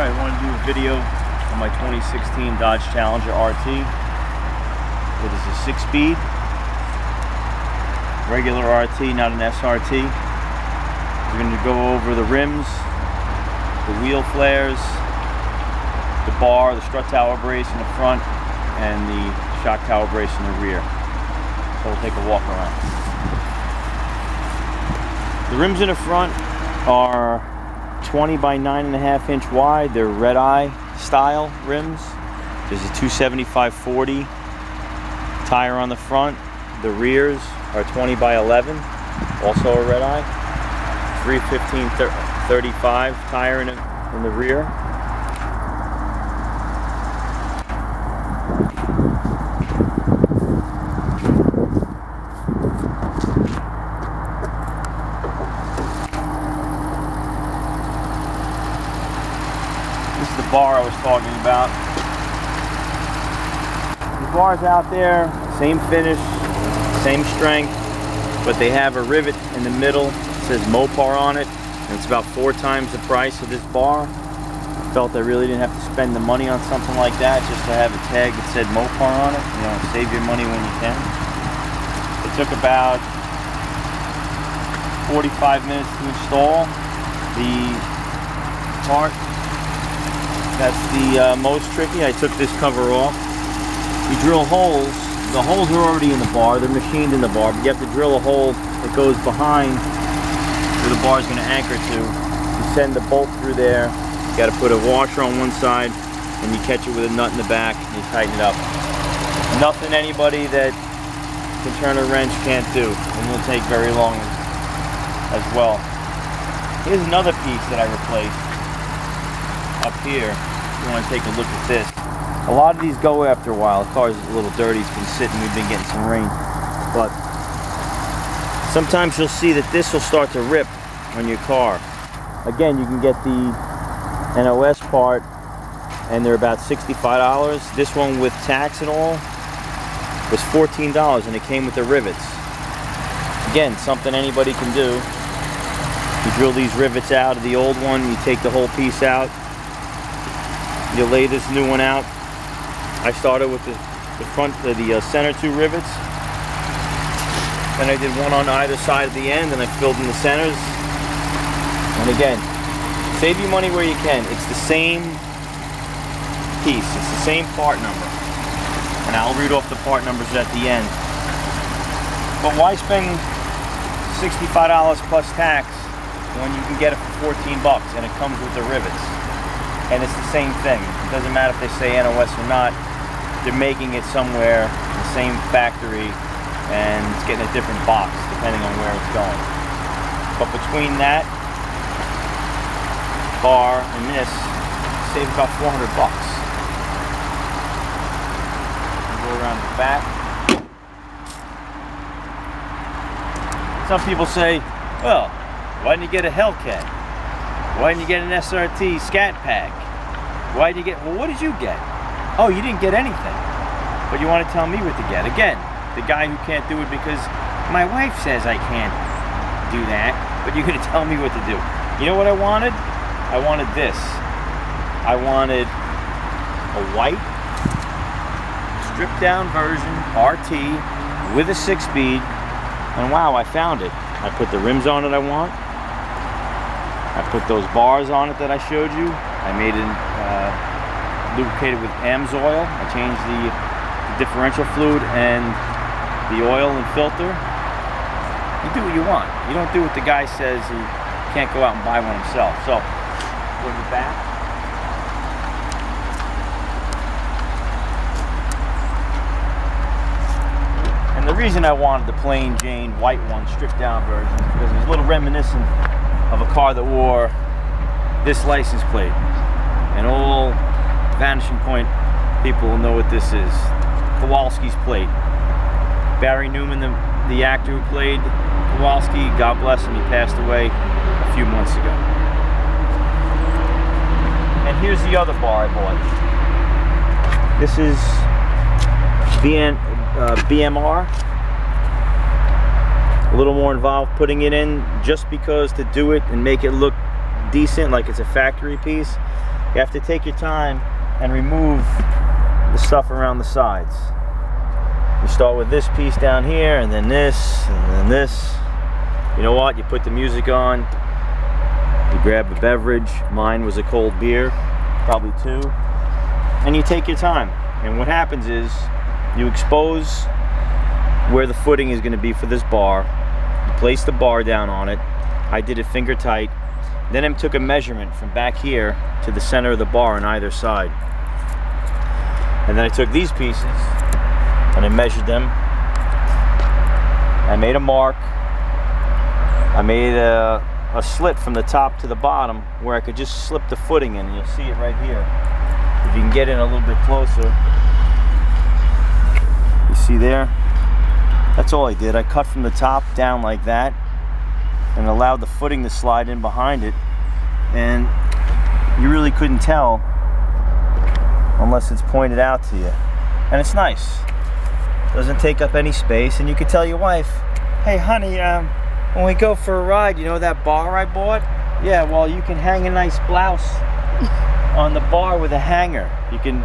I want to do a video on my 2016 Dodge Challenger RT. It is a 6-speed, regular RT, not an SRT. We're going to go over the rims, the wheel flares, the bar, the strut tower brace in the front, and the shock tower brace in the rear. So we'll take a walk around. The rims in the front are 20 by 9.5 inch wide. They're red eye style rims. There's a 275/40 tire on the front. The rears are 20 by 11, also a red eye. 315/35 tire in the rear. This is the bar I was talking about. The bar's out there, same finish, same strength, but they have a rivet in the middle. It says Mopar on it, and it's about 4 times the price of this bar. I felt I really didn't have to spend the money on something like that just to have a tag that said Mopar on it. You know, save your money when you can. It took about 45 minutes to install. The part that's the most tricky, I took this cover off. You drill holes. The holes are already in the bar. They're machined in the bar, but you have to drill a hole that goes behind where the bar is going to anchor to. You send the bolt through there. You got to put a washer on one side, and you catch it with a nut in the back, and you tighten it up. Nothing anybody that can turn a wrench can't do, and will take very long as well. Here's another piece that I replaced up here. If you want to take a look at this. A lot of these go after a while. The car's a little dirty. It's been sitting. We've been getting some rain. But sometimes you'll see that this will start to rip on your car. Again, you can get the NOS part, and they're about $65. This one with tax and all was $14, and it came with the rivets. Again, something anybody can do. You drill these rivets out of the old one. You take the whole piece out. You lay this new one out. I started with the center 2 rivets. Then I did one on either side of the end, and I filled in the centers. And again, save your money where you can. It's the same piece. It's the same part number. And I'll read off the part numbers at the end. But why spend $65 plus tax when you can get it for 14 bucks and it comes with the rivets? And it's the same thing. It doesn't matter if they say NOS or not. They're making it somewhere in the same factory, and it's getting a different box depending on where it's going. But between that bar and this, save about 400 bucks. Go around the back. Some people say, well, why didn't you get a Hellcat? Why didn't you get an SRT Scat Pack? Why did you get, well, what did you get? Oh, you didn't get anything. But you want to tell me what to get. Again, the guy who can't do it because my wife says I can't do that, but you're going to tell me what to do. You know what I wanted? I wanted this. I wanted a white, stripped down version, RT, with a 6-speed, and wow, I found it. I put the rims on it I want. I put those bars on it that I showed you. I made it lubricated with AMS oil. I changed the differential fluid and the oil and filter. You do what you want. You don't do what the guy says who can't go out and buy one himself. So, go to the back. And the reason I wanted the plain Jane white one, stripped down version, is because it's a little reminiscent of a car that wore this license plate. And all Vanishing Point people will know what this is. Kowalski's plate. Barry Newman, the actor who played Kowalski, God bless him, he passed away a few months ago. And here's the other bar I bought. This is BMR. A little more involved putting it in just because to do it and make it look decent, like it's a factory piece. you have to take your time and remove the stuff around the sides. You start with this piece down here, and then this, and then this. You know what? You put the music on, you grab a beverage. Mine was a cold beer, probably 2, and you take your time. And what happens is you expose where the footing is going to be for this bar. You place the bar down on it. I did it finger tight. Then I took a measurement from back here to the center of the bar on either side. And then I took these pieces and I measured them. I made a mark. I made a slit from the top to the bottom where I could just slip the footing in. You'll see it right here. If you can get in a little bit closer. You see there? That's all I did. I cut from the top down like that and allowed the footing to slide in behind it. And you really couldn't tell unless it's pointed out to you. And it's nice. Doesn't take up any space, and you could tell your wife, hey honey, when we go for a ride, you know that bar I bought? Yeah, well, you can hang a nice blouse on the bar with a hanger. You can,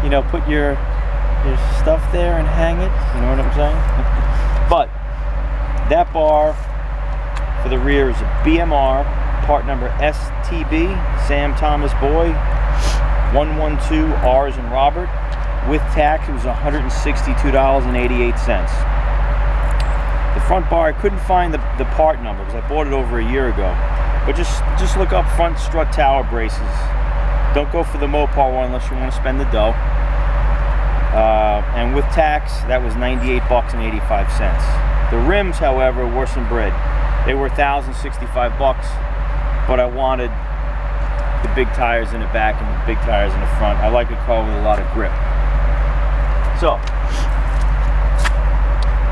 you know, put your stuff there and hang it. You know what I'm saying? But that bar for the rear is a BMR, part number STB, Sam Thomas Boy, 112 R's and Robert. With tax, it was $162.88. The front bar, I couldn't find the part number because I bought it over a year ago. But just look up front strut tower braces. Don't go for the Mopar one unless you want to spend the dough. And with tax, that was $98.85. The rims, however, were some bread. They were $1,065, but I wanted the big tires in the back and the big tires in the front. I like a car with a lot of grip. So,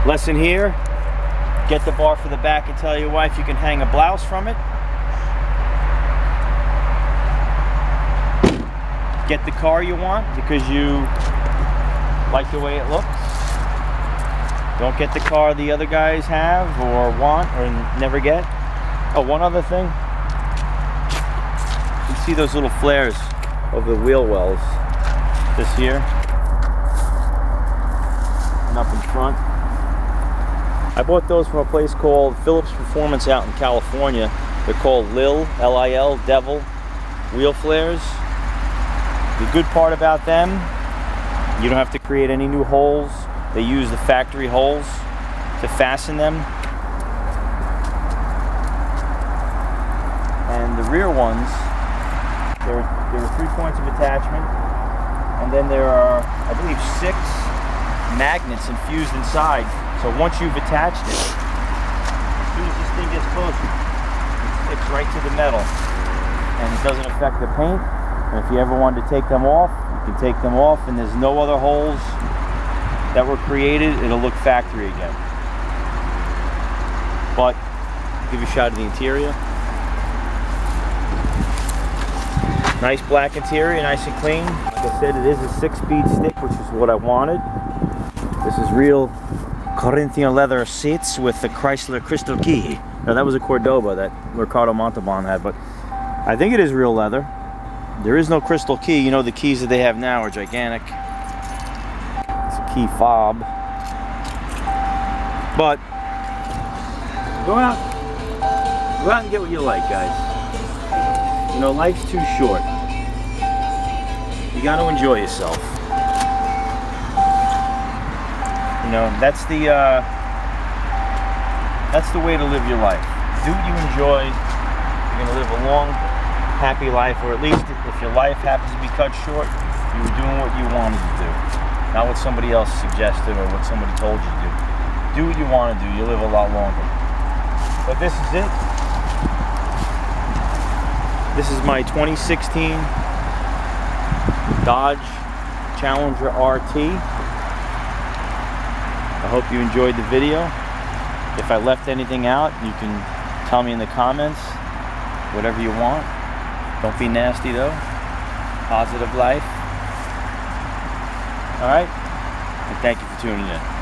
lesson here, get the bar for the back and tell your wife you can hang a blouse from it. Get the car you want because you like the way it looks. Don't get the car the other guys have or want or never get. Oh, one other thing. You can see those little flares of the wheel wells. This here. And up in front. I bought those from a place called Phillips Performance out in California. They're called Lil, L-I-L, Devil wheel flares. The good part about them, you don't have to create any new holes. They use the factory holes to fasten them. And the rear ones, there are 3 points of attachment, and then there are, I believe, 6 magnets infused inside. So once you've attached it, as soon as this thing gets close, it sticks right to the metal, and it doesn't affect the paint. And if you ever wanted to take them off, you can take them off, and there's no other holes that were created. It'll look factory again. But I'll give you a shot of the interior. Nice black interior, nice and clean. Like I said, it is a 6-speed stick, which is what I wanted. This is real Corinthian leather seats with the Chrysler Crystal Key. Now that was a Cordoba that Ricardo Montalban had, but I think it is real leather. There is no crystal key. You know, the keys that they have now are gigantic. It's a key fob. But go out and get what you like, guys. You know, life's too short. You got to enjoy yourself. You know, that's the way to live your life. Do what you enjoy. You're gonna live a long, happy life, or at least if your life happens to be cut short, you were doing what you wanted to do, not what somebody else suggested or what somebody told you to do. Do what you want to do. You'll live a lot longer. But this is it. This is my 2016 Dodge Challenger RT. I hope you enjoyed the video. If I left anything out, you can tell me in the comments. Whatever you want. Don't be nasty though. Positive life. Alright? And thank you for tuning in.